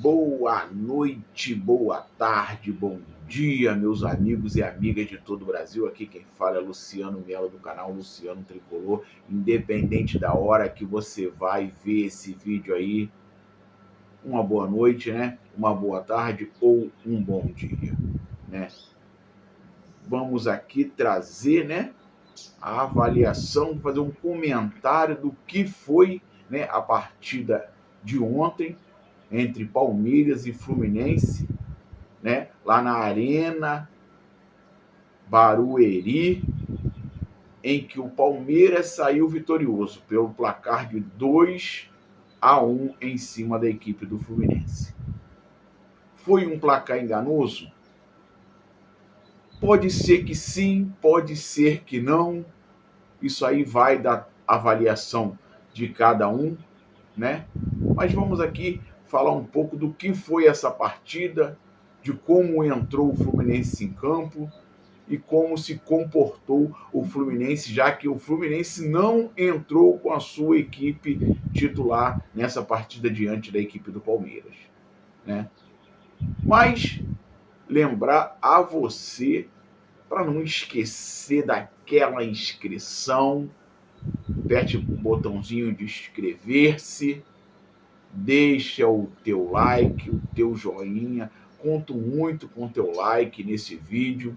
Boa noite, boa tarde, bom dia, meus amigos e amigas de todo o Brasil. Aqui quem fala é Luciano Melo, do canal Luciano Tricolor. Independente da hora que você vai ver esse vídeo aí, uma boa noite, né? Uma boa tarde ou um bom dia, né? Vamos aqui trazer, né, a avaliação, fazer um comentário do que foi, né, a partida de ontem entre Palmeiras e Fluminense, né, lá na Arena Barueri, em que o Palmeiras saiu vitorioso pelo placar de 2-1 em cima da equipe do Fluminense. Foi um placar enganoso? Pode ser que sim, pode ser que não. Isso aí vai da avaliação de cada um, né? Mas vamos aqui falar um pouco do que foi essa partida, de como entrou o Fluminense em campo e como se comportou o Fluminense, já que o Fluminense não entrou com a sua equipe titular nessa partida diante da equipe do Palmeiras, né? Mas lembrar a você, para não esquecer daquela inscrição, aperte o botãozinho de inscrever-se, deixa o teu like, o teu joinha. Conto muito com o teu like nesse vídeo,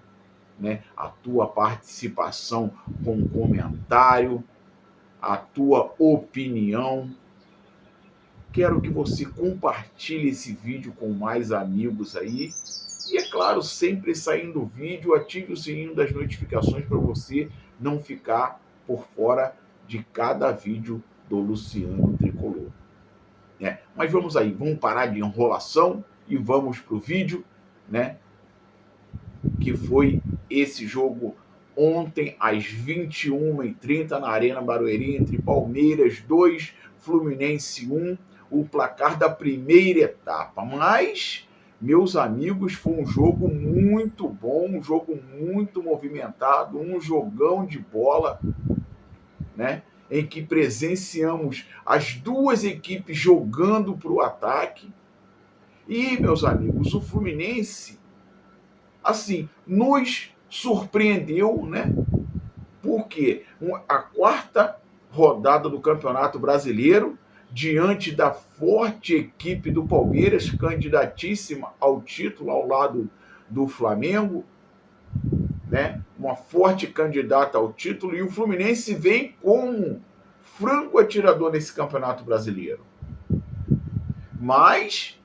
né? A tua participação com um comentário, a tua opinião. Quero que você compartilhe esse vídeo com mais amigos aí. E é claro, sempre saindo o vídeo, ative o sininho das notificações para você não ficar por fora de cada vídeo do Luciano Tricolor. Mas vamos aí, vamos parar de enrolação e vamos para o vídeo, né? Que foi esse jogo ontem às 21h30 na Arena Barueri, entre Palmeiras 2, Fluminense 1, o placar da primeira etapa. Mas, meus amigos, foi um jogo muito bom, um jogo muito movimentado, um jogão de bola, né? Em que presenciamos as duas equipes jogando para o ataque. E, meus amigos, o Fluminense, assim, nos surpreendeu, né? Porque a quarta rodada do Campeonato Brasileiro, diante da forte equipe do Palmeiras, candidatíssima ao título ao lado do Flamengo, né? Uma forte candidata ao título, e o Fluminense vem como franco atirador nesse Campeonato Brasileiro. Mas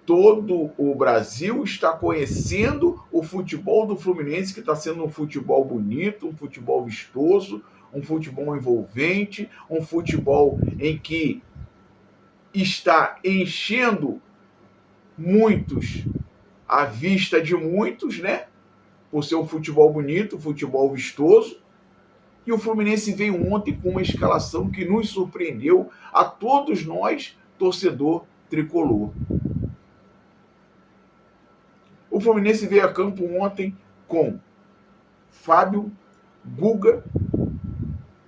todo o Brasil está conhecendo o futebol do Fluminense, que está sendo um futebol bonito, um futebol vistoso, um futebol envolvente, um futebol em que está enchendo muitos, a vista de muitos, né? Por ser um futebol bonito, um futebol vistoso. E o Fluminense veio ontem com uma escalação que nos surpreendeu a todos nós, torcedor tricolor. O Fluminense veio a campo ontem com Fábio, Guga.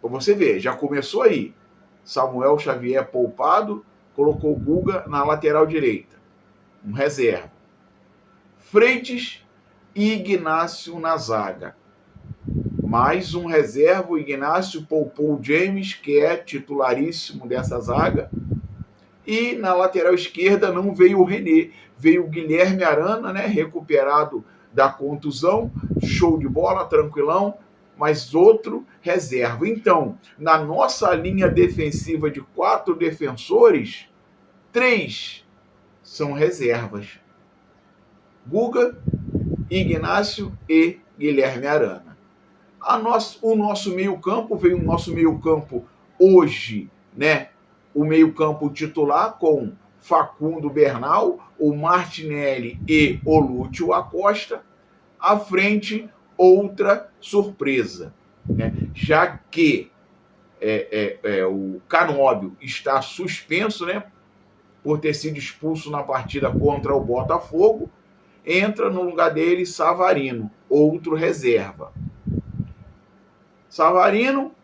Para você ver, já começou aí. Samuel Xavier poupado, colocou o Guga na lateral direita, um reserva. Freitas e Ignácio na zaga. Mais um reserva, o Ignácio poupou o James, que é titularíssimo dessa zaga. E na lateral esquerda não veio o René, veio o Guilherme Arana, né, recuperado da contusão, show de bola, tranquilão, mas outro reserva. Então, na nossa linha defensiva de 4 defensores, 3 são reservas. Guga, Ignácio e Guilherme Arana. O nosso meio-campo, veio o nosso meio-campo hoje, né? O meio-campo titular com Facundo Bernal, o Martinelli e o Lúcio Acosta. À frente, outra surpresa, né? Já que o Canóbio está suspenso, né? Por ter sido expulso na partida contra o Botafogo, entra no lugar dele Savarino, outro reserva. Savarino,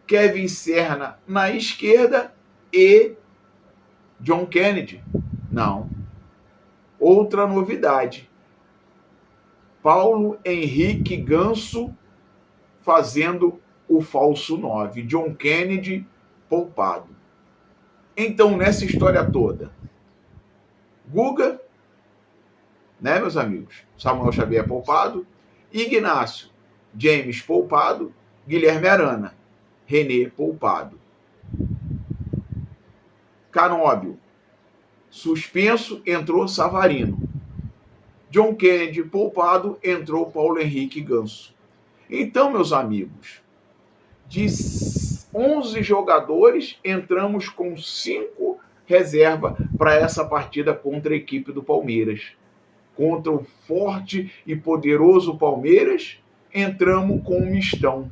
Kevin Serna na esquerda e John Kennedy Não. Outra novidade. Paulo Henrique Ganso fazendo o falso 9. John Kennedy poupado. Então, nessa história toda, Guga, né, meus amigos? Samuel Xavier poupado, Ignácio, James poupado, Guilherme Arana, René poupado. Canóbio, suspenso, entrou Savarino. John Kennedy poupado, entrou Paulo Henrique Ganso. Então, meus amigos, de 11 jogadores, entramos com 5 reserva para essa partida contra a equipe do Palmeiras. Contra o forte e poderoso Palmeiras, entramos com um mistão.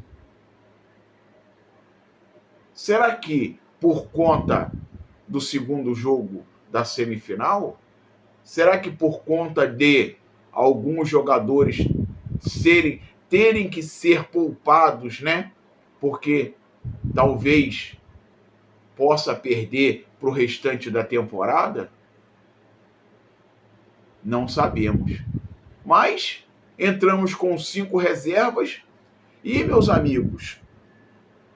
Será que, por conta do segundo jogo da semifinal, será que por conta de alguns jogadores terem que ser poupados, né? Porque talvez possa perder para o restante da temporada? Não sabemos. Mas entramos com 5 reservas e, meus amigos,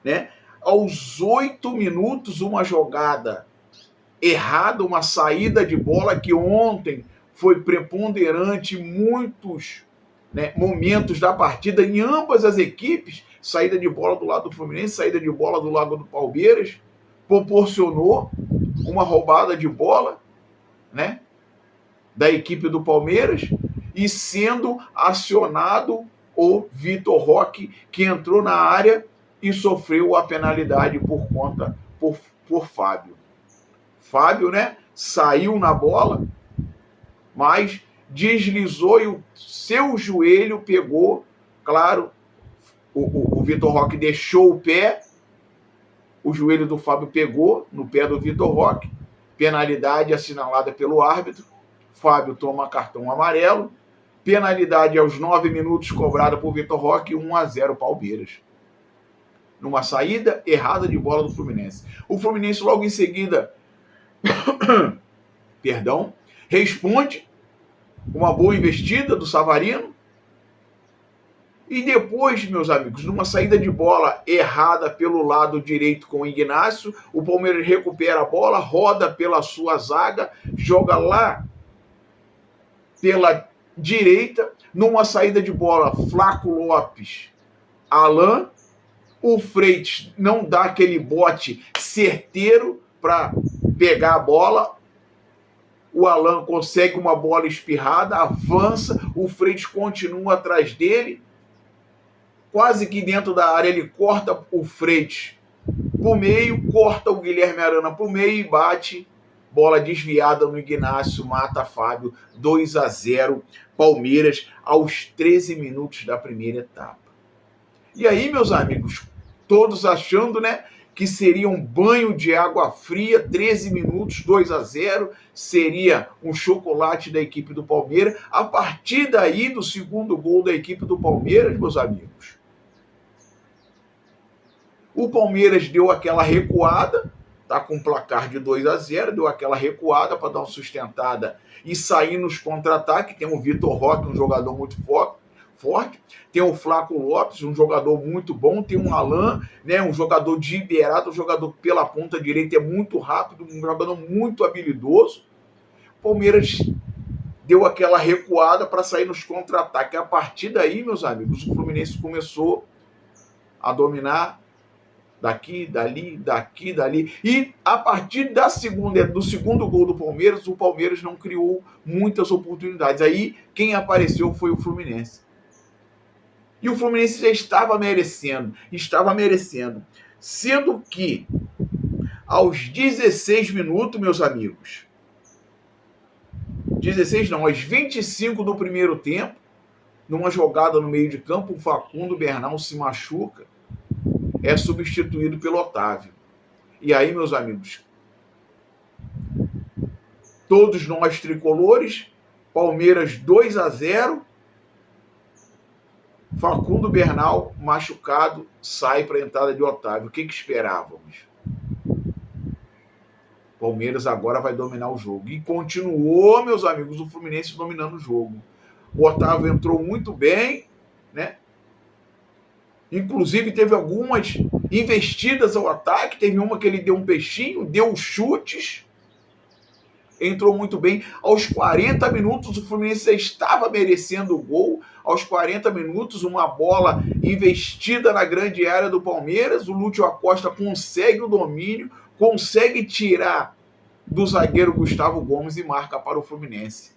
né? Aos 8 minutos, uma jogada errada, uma saída de bola que ontem foi preponderante em muitos, né, momentos da partida em ambas as equipes. Saída de bola do lado do Fluminense, saída de bola do lado do Palmeiras, proporcionou uma roubada de bola, né, da equipe do Palmeiras, e sendo acionado o Vitor Roque, que entrou na área e sofreu a penalidade por Fábio. Fábio, né, saiu na bola, mas deslizou e o seu joelho pegou, claro, o Vitor Roque deixou o pé, o joelho do Fábio pegou no pé do Vitor Roque, penalidade assinalada pelo árbitro, Fábio toma cartão amarelo, penalidade aos 9 minutos cobrada por Vitor Roque, 1-0 Palmeiras. Numa saída errada de bola do Fluminense. O Fluminense logo em seguida responde uma boa investida do Savarino. E depois, meus amigos, numa saída de bola errada pelo lado direito com o Ignácio, o Palmeiras recupera a bola, roda pela sua zaga, joga lá pela direita, numa saída de bola, Flaco Lopes, Alan, o Freitas não dá aquele bote certeiro para pegar a bola, o Alan consegue uma bola espirrada, avança, o Freitas continua atrás dele, quase que dentro da área, ele corta o Freitas pro meio, corta o Guilherme Arana pro meio e bate, bola desviada no Ignácio, mata Fábio, 2-0, Palmeiras, aos 13 minutos da primeira etapa. E aí, meus amigos, todos achando, né, que seria um banho de água fria, 13 minutos, 2-0, seria um chocolate da equipe do Palmeiras. A partir daí, do segundo gol da equipe do Palmeiras, meus amigos, o Palmeiras deu aquela recuada, tá com um placar de 2-0, deu aquela recuada para dar uma sustentada e sair nos contra-ataques. Tem o Vitor Roque, um jogador muito forte, tem o Flaco Lopes, um jogador muito bom, tem um Alan, né, um jogador de liberado, um jogador pela ponta direita, é muito rápido, um jogador muito habilidoso. O Palmeiras deu aquela recuada para sair nos contra-ataques. A partir daí, meus amigos, o Fluminense começou a dominar daqui, dali, daqui, dali. E a partir do segundo gol do Palmeiras, o Palmeiras não criou muitas oportunidades. Aí quem apareceu foi o Fluminense. E o Fluminense já estava merecendo. Sendo que aos 16 minutos, meus amigos, 16 não, aos 25 do primeiro tempo, numa jogada no meio de campo, o Facundo Bernal se machuca, é substituído pelo Otávio. E aí, meus amigos, todos nós tricolores, Palmeiras 2-0, Facundo Bernal machucado, sai para a entrada de Otávio. O que esperávamos? Palmeiras agora vai dominar o jogo. E continuou, meus amigos, o Fluminense dominando o jogo. O Otávio entrou muito bem, né? Inclusive teve algumas investidas ao ataque, teve uma que ele deu um peixinho, deu chutes, entrou muito bem. Aos 40 minutos o Fluminense já estava merecendo o gol. Aos 40 minutos, uma bola investida na grande área do Palmeiras, o Lúcio Acosta consegue o domínio, consegue tirar do zagueiro Gustavo Gomes e marca para o Fluminense.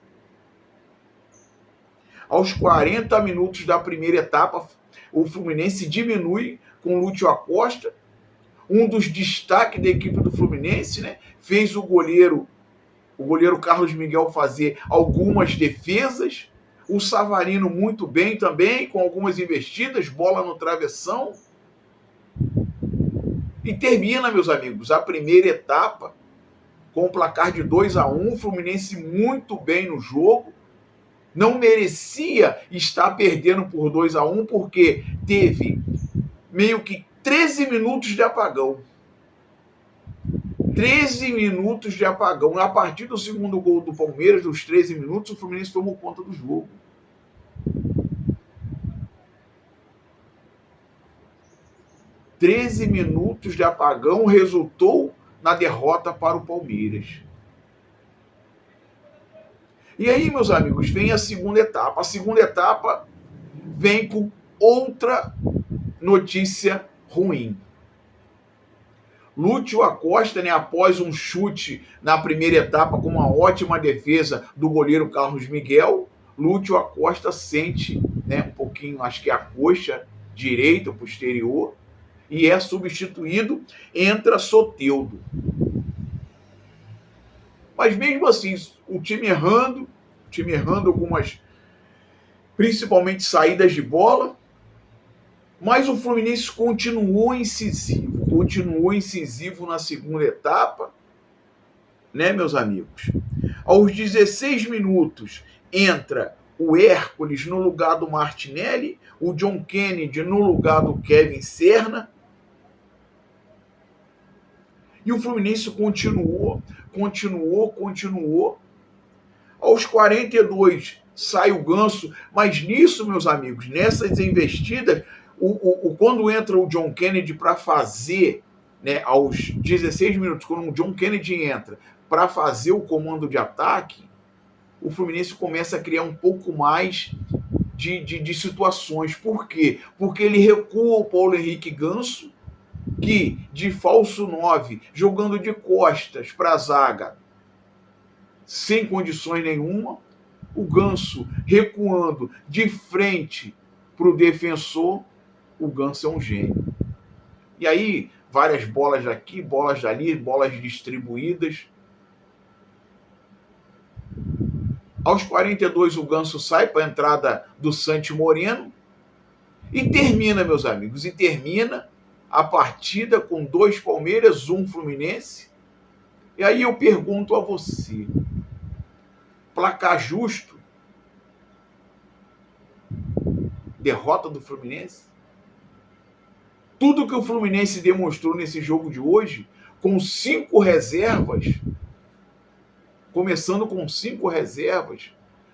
Aos 40 minutos da primeira etapa, o Fluminense diminui com o Lúcio Acosta, um dos destaques da equipe do Fluminense, né? Fez o goleiro Carlos Miguel fazer algumas defesas, o Savarino muito bem também, com algumas investidas, bola no travessão. E termina, meus amigos, a primeira etapa com o placar de 2-1, o Fluminense muito bem no jogo, não merecia estar perdendo por 2-1, porque teve meio que 13 minutos de apagão. 13 minutos de apagão. A partir do segundo gol do Palmeiras, dos 13 minutos, o Fluminense tomou conta do jogo. "13 minutos de apagão resultou na derrota para o Palmeiras. E aí, meus amigos, vem a segunda etapa. A segunda etapa vem com outra notícia ruim. Lúcio Acosta, né, após um chute na primeira etapa com uma ótima defesa do goleiro Carlos Miguel, Lúcio Acosta sente, né, um pouquinho, acho que a coxa direita, posterior, e é substituído, entra Soteldo. Mas mesmo assim, o time errando algumas, principalmente saídas de bola, mas o Fluminense continuou incisivo na segunda etapa, né, meus amigos? Aos 16 minutos, entra o Hércules no lugar do Martinelli, o John Kennedy no lugar do Kevin Serna, e o Fluminense continuou. Aos 42 sai o Ganso, mas nisso, meus amigos, nessas investidas, quando entra o John Kennedy para fazer, né, aos 16 minutos, quando o John Kennedy entra para fazer o comando de ataque, o Fluminense começa a criar um pouco mais de situações. Por quê? Porque ele recua o Paulo Henrique Ganso, que de falso 9, jogando de costas para a zaga, sem condições nenhuma, o Ganso recuando de frente para o defensor, o Ganso é um gênio. E aí, várias bolas daqui, bolas dali, bolas distribuídas. Aos 42, o Ganso sai para a entrada do Santi Moreno e termina, meus amigos, a partida com 2 Palmeiras, 1 Fluminense. E aí eu pergunto a você, placar justo? Derrota do Fluminense? Tudo que o Fluminense demonstrou nesse jogo de hoje, com 5 reservas, começando com 5 reservas,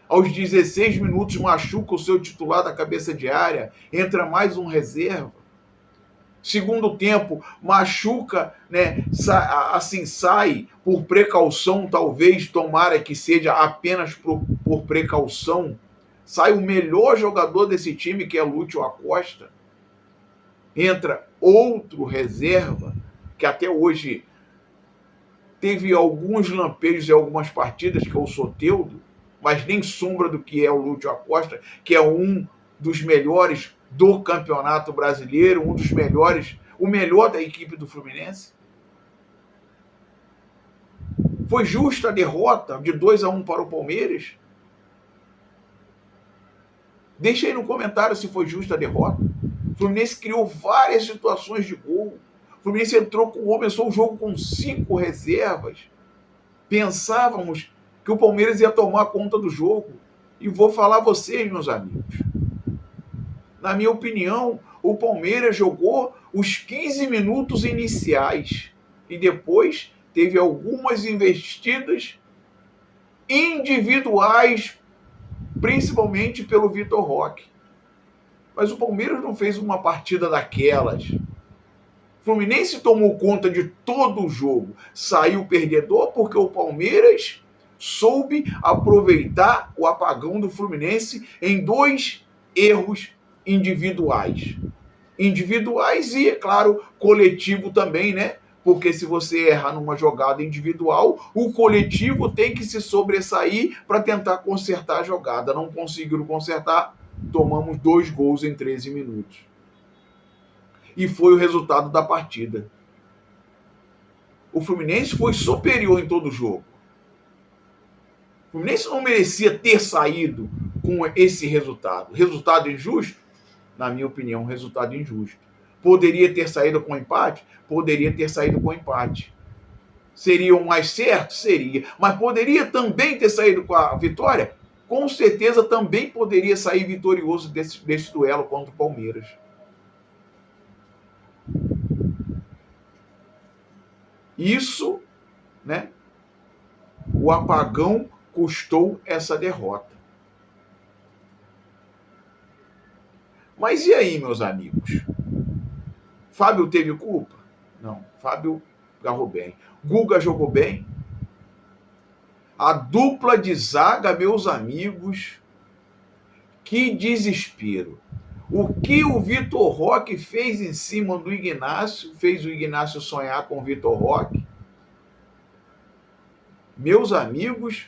aos 16 minutos machuca o seu titular da cabeça de área, entra mais um reserva. Segundo tempo, machuca, né? Sai por precaução, talvez, tomara que seja apenas por precaução. Sai o melhor jogador desse time, que é Lúcio Acosta. Entra outro reserva, que até hoje teve alguns lampejos em algumas partidas, que é o Soteldo, mas nem sombra do que é o Lúcio Acosta, que é um dos melhores do Campeonato Brasileiro, um dos melhores, o melhor da equipe do Fluminense. Foi justa a derrota de 2-1 para o Palmeiras? Deixa aí no comentário se foi justa a derrota. O Fluminense criou várias situações de gol. O Fluminense começou o jogo com 5 reservas. Pensávamos que o Palmeiras ia tomar conta do jogo. E vou falar a vocês, meus amigos. Na minha opinião, o Palmeiras jogou os 15 minutos iniciais e depois teve algumas investidas individuais, principalmente pelo Vitor Roque. Mas o Palmeiras não fez uma partida daquelas. O Fluminense tomou conta de todo o jogo, saiu perdedor porque o Palmeiras soube aproveitar o apagão do Fluminense em 2 erros individuais. Individuais e, é claro, coletivo também, né? Porque se você erra numa jogada individual, o coletivo tem que se sobressair para tentar consertar a jogada. Não conseguiram consertar, tomamos 2 gols em 13 minutos. E foi o resultado da partida. O Fluminense foi superior em todo o jogo. O Fluminense não merecia ter saído com esse resultado. Resultado injusto? Na minha opinião, resultado injusto. Poderia ter saído com empate? Poderia ter saído com empate. Seria o mais certo? Seria. Mas poderia também ter saído com a vitória? Com certeza também poderia sair vitorioso desse duelo contra o Palmeiras. Isso, né? O apagão custou essa derrota. Mas e aí, meus amigos? Fábio teve culpa? Não. Fábio agarrou bem. Guga jogou bem. A dupla de zaga, meus amigos, que desespero. O que o Vitor Roque fez em cima do Ignacio, fez o Ignacio sonhar com o Vitor Roque. Meus amigos,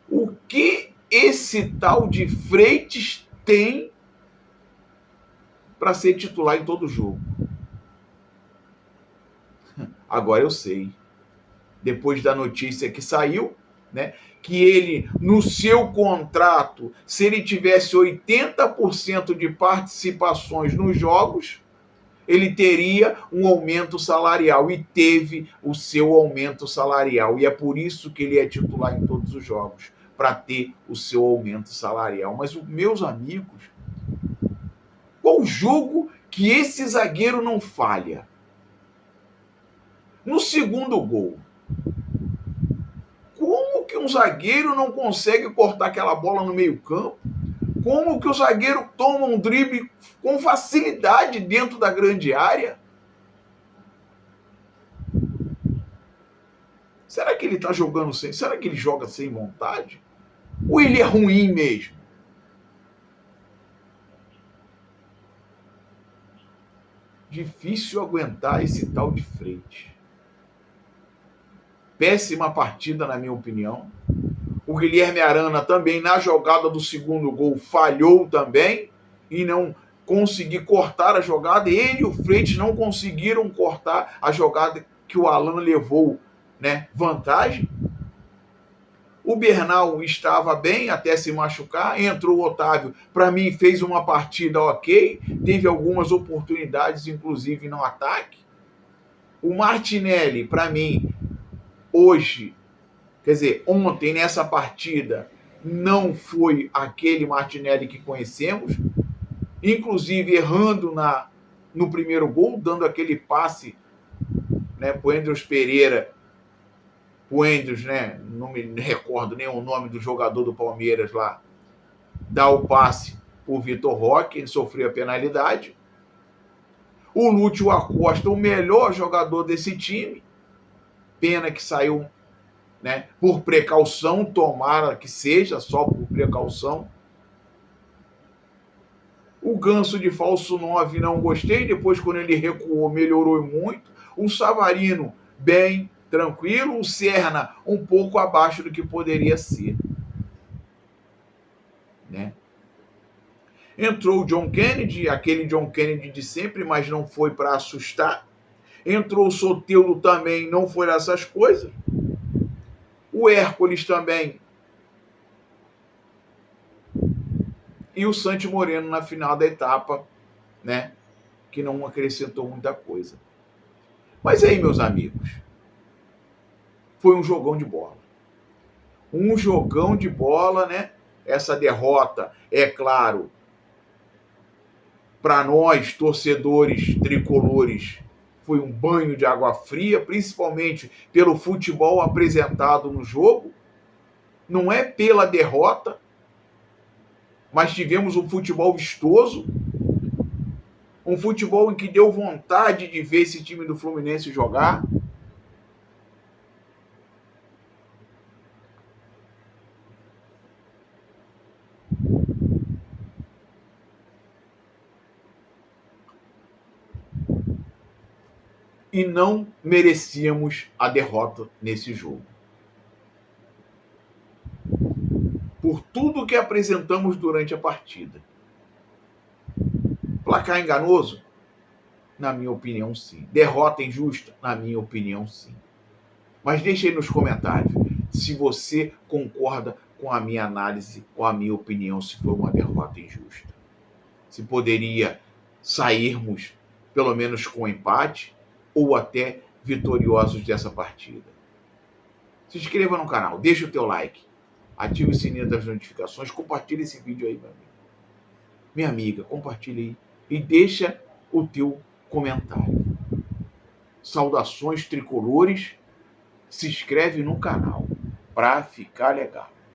o que esse tal de Freitas tem para ser titular em todo jogo? Agora eu sei. Depois da notícia que saiu, né, que ele, no seu contrato, se ele tivesse 80% de participações nos jogos, ele teria um aumento salarial, e teve o seu aumento salarial. E é por isso que ele é titular em todos os jogos, para ter o seu aumento salarial. Mas, meus amigos, qual jogo que esse zagueiro não falha? No segundo gol, como que um zagueiro não consegue cortar aquela bola no meio-campo? Como que o zagueiro toma um drible com facilidade dentro da grande área? Será que ele está jogando sem? Será que ele joga sem vontade? Ou ele é ruim mesmo? Difícil aguentar esse tal de Freitas. Péssima partida, na minha opinião. O Guilherme Arana também, na jogada do segundo gol, falhou também e não conseguiu cortar a jogada. Ele e o Freitas não conseguiram cortar a jogada que o Alan levou, né, vantagem. O Bernal estava bem até se machucar. Entrou o Otávio, para mim fez uma partida ok. Teve algumas oportunidades, inclusive no ataque. O Martinelli, para mim, hoje, quer dizer, ontem nessa partida, não foi aquele Martinelli que conhecemos, inclusive errando no primeiro gol, dando aquele passe, né, para o Andrews Pereira, o Andrews, né, não me recordo nem o nome do jogador do Palmeiras lá, dá o passe para o Vitor Roque, ele sofreu a penalidade. O Lúcio Acosta, o melhor jogador desse time, pena que saiu, né, por precaução, tomara que seja só por precaução. O Ganso de falso 9 não gostei, depois quando ele recuou melhorou muito. O Savarino bem, tranquilo. O Serna um pouco abaixo do que poderia ser, né? Entrou o John Kennedy, aquele John Kennedy de sempre, mas não foi para assustar. Entrou o Soteldo também, não foi essas coisas. O Hércules também. E o Santi Moreno na final da etapa, né, que não acrescentou muita coisa. Mas aí, meus amigos, foi um jogão de bola. Um jogão de bola, né? Essa derrota, é claro, para nós, torcedores tricolores, foi um banho de água fria, principalmente pelo futebol apresentado no jogo. Não é pela derrota, mas tivemos um futebol vistoso, um futebol em que deu vontade de ver esse time do Fluminense jogar. E não merecíamos a derrota nesse jogo. Por tudo que apresentamos durante a partida. Placar enganoso? Na minha opinião, sim. Derrota injusta? Na minha opinião, sim. Mas deixe aí nos comentários se você concorda com a minha análise, com a minha opinião, se foi uma derrota injusta. Se poderia sairmos, pelo menos com empate, ou até vitoriosos dessa partida. Se inscreva no canal, deixa o teu like, ative o sininho das notificações, compartilhe esse vídeo aí, meu amigo. Minha amiga, compartilhe aí e deixa o teu comentário. Saudações tricolores, se inscreve no canal para ficar legal.